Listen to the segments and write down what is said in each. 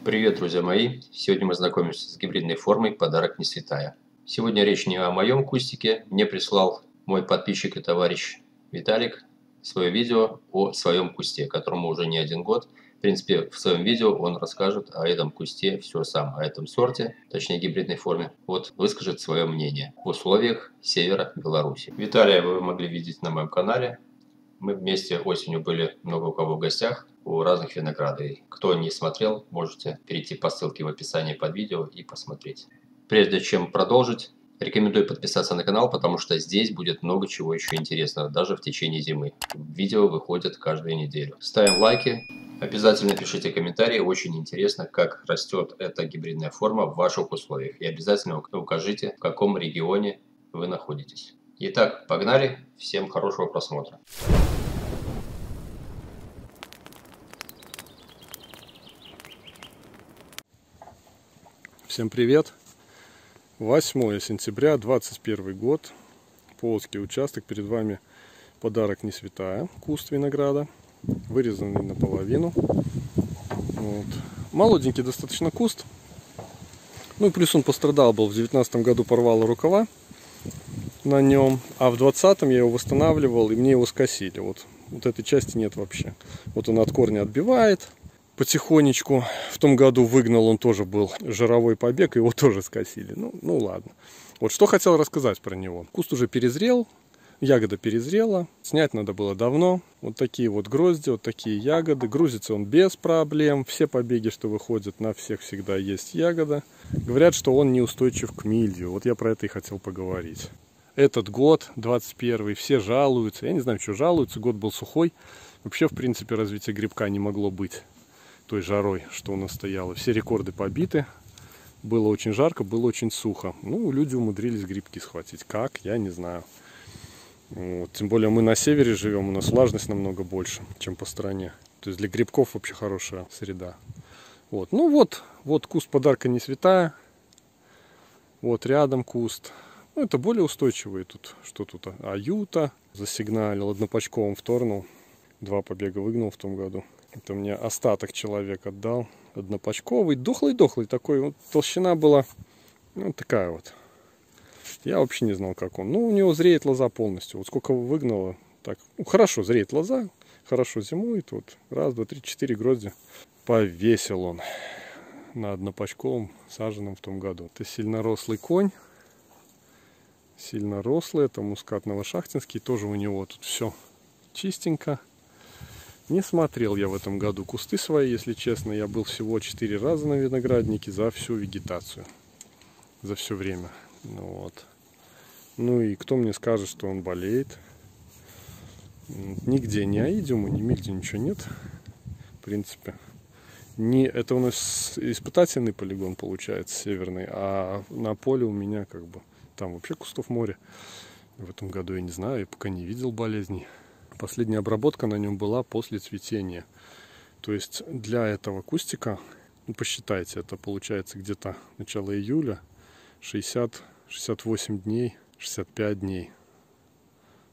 Привет, друзья мои! Сегодня мы знакомимся с гибридной формой «Подарок не святая». Сегодня речь не о моем кустике. Мне прислал мой подписчик и товарищ Виталик свое видео о своем кусте, которому уже не 1 год. В принципе, в своем видео он расскажет о этом кусте все сам, о этом сорте, точнее гибридной форме. Вот выскажет свое мнение в условиях севера Беларуси. Виталия вы могли видеть на моем канале. Мы вместе осенью были много у кого в гостях у разных виноградарей. Кто не смотрел, можете перейти по ссылке в описании под видео и посмотреть. Прежде чем продолжить, рекомендую подписаться на канал, потому что здесь будет много чего еще интересного, даже в течение зимы. Видео выходят каждую неделю. Ставим лайки, обязательно пишите комментарии, очень интересно, как растет эта гибридная форма в ваших условиях. И обязательно укажите, в каком регионе вы находитесь. Итак, погнали, всем хорошего просмотра. Всем привет! 8 сентября 2021 год. Полоцкий участок. Перед вами подарок не святая. Куст винограда. Вырезанный наполовину. Вот. Молоденький достаточно куст. Ну и плюс он пострадал был. В 2019 году порвало рукава на нем. А в 2020 я его восстанавливал и мне его скосили. Вот этой части нет вообще. Вот он от корня отбивает. Потихонечку. В том году выгнал, он тоже был жировой побег, его тоже скосили. Ну ладно. Вот что хотел рассказать про него. Куст уже перезрел, ягода перезрела. Снять надо было давно. Вот такие вот грозди, вот такие ягоды. Грузится он без проблем. Все побеги, что выходят, на всех всегда есть ягода. Говорят, что он неустойчив к мильдию. Вот я про это и хотел поговорить. Этот год, 21-й, все жалуются. Я не знаю, что жалуются. Год был сухой. Вообще, в принципе, развития грибка не могло быть той жарой, что у нас стояло. Все рекорды побиты. Было очень жарко, было очень сухо. Ну, люди умудрились грибки схватить. Как? Я не знаю. Вот. Тем более мы на севере живем, у нас влажность намного больше, чем по стране. То есть для грибков вообще хорошая среда. Вот. Ну вот куст подарка не святая. Вот рядом куст. Ну, это более устойчивые тут. Что тут? Аюта. Засигналил, однопочковым вторнул. 2 побега выгнал в том году. Это мне остаток человек отдал. Однопочковый, дохлый такой. Вот толщина была вот такая вот. Я вообще не знал, как он. Ну, у него зреет лоза полностью. Вот сколько выгнало. Так, ну, хорошо зреет лоза. Хорошо зимует. Вот 1, 2, 3, 4 грозди. Повесил он на однопочковом саженном в том году. Это сильнорослый конь. Сильно рослый. Это мускат новошахтинский. Тоже у него тут все чистенько. Не смотрел я в этом году кусты свои, если честно. Я был всего 4 раза на винограднике за всю вегетацию. За все время. Ну и кто мне скажет, что он болеет? Нигде ни аидиума, ни мильдию, ничего нет. В принципе. Это у нас испытательный полигон получается, северный. А на поле у меня как бы там вообще кустов море. В этом году я не знаю, я пока не видел болезней. Последняя обработка на нем была после цветения. То есть для этого кустика, ну, посчитайте, это получается где-то начало июля, 60-68 дней, 65 дней.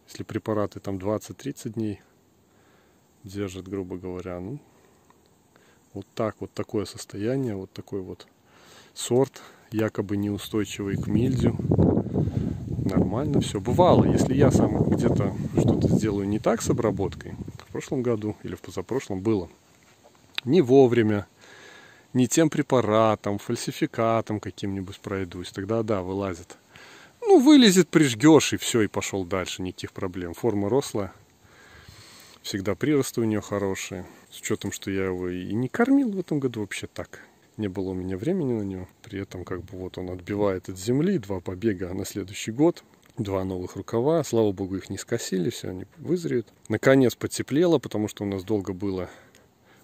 Если препараты там 20-30 дней держат, грубо говоря, ну, вот так, вот такое состояние, вот такой вот сорт, якобы неустойчивый к мильдию. Нормально все. Бывало, если я сам где-то что-то сделаю не так с обработкой, в прошлом году или в позапрошлом было, не вовремя, не тем препаратом, фальсификатом каким-нибудь пройдусь, тогда да, вылазит. Ну, вылезет, прижгешь и все, и пошел дальше, никаких проблем. Форма рослая, всегда приросты у нее хорошие, с учетом, что я его и не кормил в этом году вообще так. Не было у меня времени на него. При этом как бы вот он отбивает от земли. 2 побега на следующий год. 2 новых рукава. Слава богу, их не скосили. Все, они вызреют. Наконец потеплело, потому что у нас долго было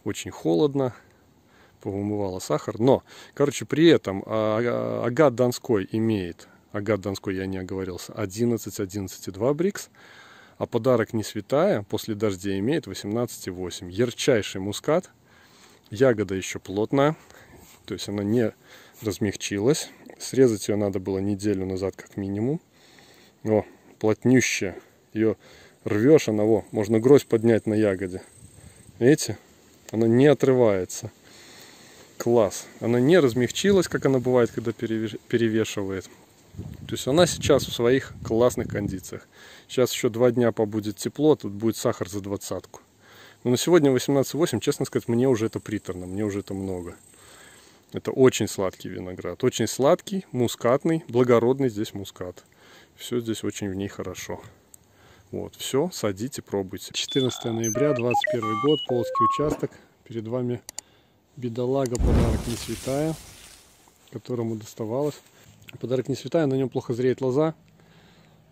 очень холодно. Повымывало сахар. Но, короче, при этом агат Донской имеет, агат Донской, я не оговорился, 11,2 брикс. А подарок не святая после дождя имеет 18,8. Ярчайший мускат. Ягода еще плотная. То есть она не размягчилась. Срезать ее надо было неделю назад как минимум. О, плотнющая. Ее рвешь, она, можно гроздь поднять на ягоде. Видите? Она не отрывается. класс. Она не размягчилась, как она бывает, когда перевешивает. То есть она сейчас в своих классных кондициях. Сейчас еще 2 дня побудет тепло, тут будет сахар за 20-ку. Но на сегодня 18,8, честно сказать, мне уже это приторно, мне уже это много. Это очень сладкий виноград. Очень сладкий, мускатный, благородный здесь мускат. Все здесь очень в ней хорошо. Вот, все, садите, пробуйте. 14 ноября, 21 год, Полоцкий участок. Перед вами бедолага, подарок не святая, которому доставалось. Подарок не святая, на нем плохо зреет лоза.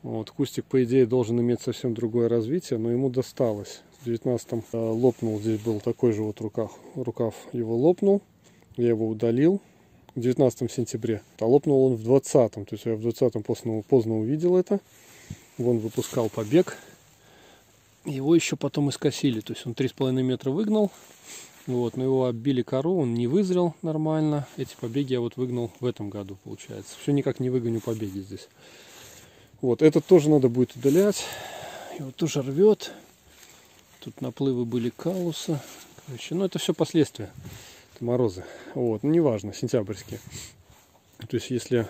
Вот, кустик, по идее, должен иметь совсем другое развитие, но ему досталось. В 19-м лопнул, здесь был такой же вот рукав его лопнул. Я его удалил в 19 сентябре. А лопнул он в 20-м. То есть я в 20-м поздно увидел это. Вон выпускал побег. Его еще потом искосили. То есть он 3,5 метра выгнал. Вот, но его оббили кору, он не вызрел нормально. Эти побеги я вот выгнал в этом году, получается. Все никак не выгоню побеги здесь. Вот, этот тоже надо будет удалять. Его тоже рвет. Тут наплывы были калуса. Короче, ну это все последствия. Это морозы. Вот, ну неважно, сентябрьские. То есть если,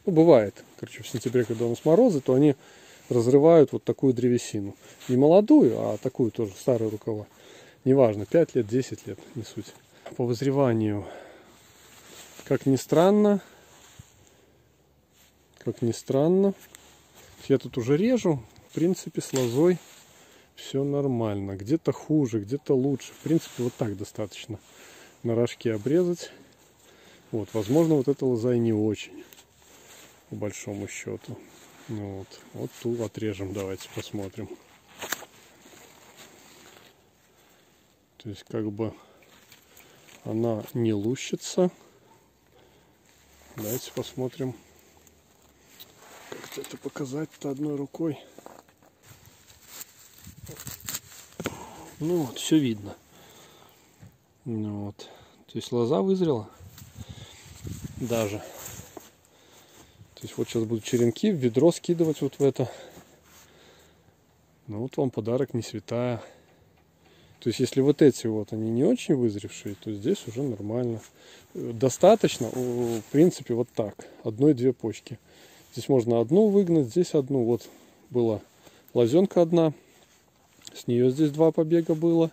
ну бывает, короче, в сентябре, когда у нас морозы, то они разрывают вот такую древесину. Не молодую, а такую тоже, старые рукава. Неважно, 5 лет, 10 лет, не суть. По вызреванию, как ни странно, я тут уже режу, в принципе, с лозой все нормально. Где-то хуже, где-то лучше. В принципе, вот так достаточно на рожке обрезать. Вот, возможно, вот эта лоза и не очень, по большому счету. Ну вот тут отрежем, давайте посмотрим. То есть как бы она не лущится. Давайте посмотрим, как это показать-то одной рукой. Ну вот, все видно. Ну вот. То есть лоза вызрела даже. То есть вот сейчас будут черенки в ведро скидывать вот в это. Ну вот вам подарок не святая. То есть если вот эти вот они не очень вызревшие, то здесь уже нормально. Достаточно, в принципе, вот так. 1-2 почки. Здесь можно одну выгнать, здесь одну. Вот была лозенка одна. С нее здесь 2 побега было.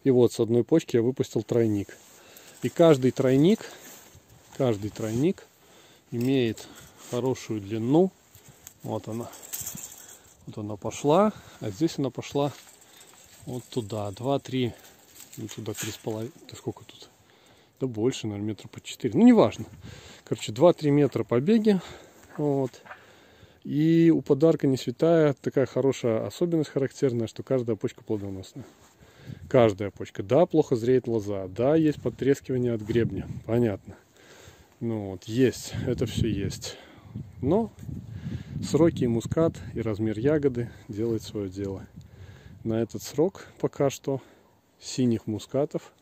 И вот с одной почки я выпустил тройник. И каждый тройник имеет хорошую длину. Вот она. Вот она пошла. А здесь она пошла вот туда. 2-3. Ну, туда 3,5. Да сколько тут? Да больше, наверное, метра по 4. Ну, неважно. Короче, 2-3 метра побеги. Вот. И у подарка не святая такая хорошая особенность характерная, что каждая почка плодоносная. Каждая почка. Да, плохо зреет лоза. Да, есть потрескивание от гребня. Понятно. Ну вот, есть. Это все есть. Но сроки и мускат, и размер ягоды делают свое дело. На этот срок пока что синих мускатов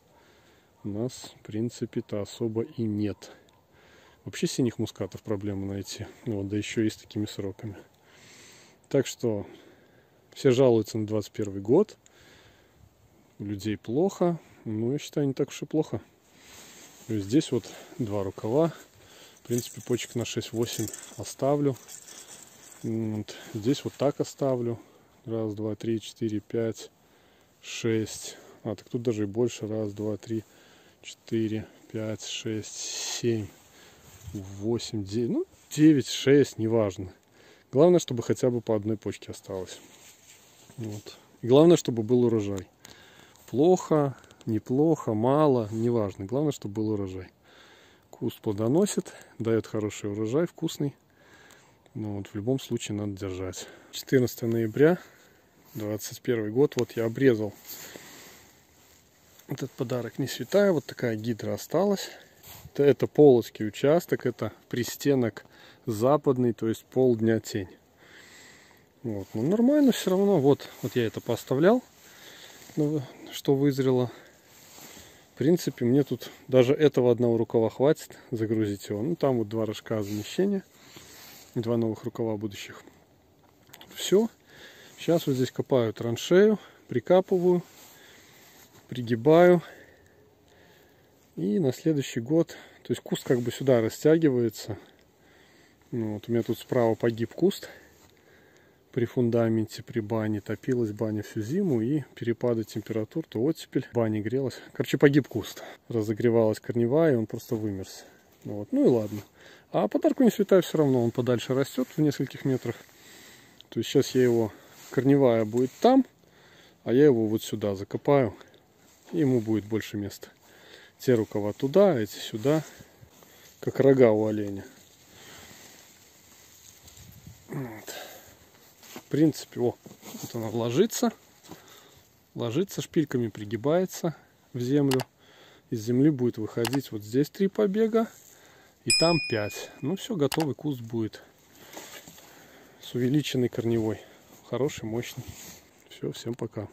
у нас, в принципе-то, особо и нет. Вообще синих мускатов проблема найти. Вот, да еще и с такими сроками. Так что все жалуются на 21 год. У людей плохо. Ну, я считаю, не так уж и плохо. То есть здесь вот 2 рукава. В принципе, почек на 6-8 оставлю. Вот. Здесь вот так оставлю. 1, 2, 3, 4, 5, 6. А, так тут даже и больше. 1, 2, 3, 4, 5, 6, 7, 8, 9. Ну, 9, 6, неважно. Главное, чтобы хотя бы по одной почке осталось. Вот. И главное, чтобы был урожай. Плохо, неплохо, мало, неважно. Главное, чтобы был урожай. Куст плодоносит, дает хороший урожай, вкусный. Но вот в любом случае надо держать. 14 ноября 21 год. Вот я обрезал этот подарок не святая. Вот такая гидра осталась. Это Полоцкий участок. Это пристенок западный, то есть полдня тень. Вот. Но нормально все равно. Вот я это поставлял, что вызрело. В принципе, мне тут даже этого одного рукава хватит загрузить его. Ну, там вот 2 рожка замещения. 2 новых рукава будущих. Все. Сейчас вот здесь копаю траншею, прикапываю, пригибаю. И на следующий год, то есть куст как бы сюда растягивается. Ну, вот у меня тут справа погиб куст при фундаменте, при бане. Топилась баня всю зиму, и перепады температур, то оттепель, баня грелась. Короче, погиб куст. Разогревалась корневая, и он просто вымерз. Вот. Ну и ладно. А подарку не святая все равно, он подальше растет в нескольких метрах. То есть сейчас я его, корневая будет там, а я его вот сюда закопаю, и ему будет больше места. Те рукава туда, эти сюда, как рога у оленя. Вот. В принципе, вот она ложится, шпильками пригибается в землю. Из земли будет выходить вот здесь 3 побега, и там 5. Ну все, готовый куст будет с увеличенной корневой. Хороший, мощный. Все, всем пока.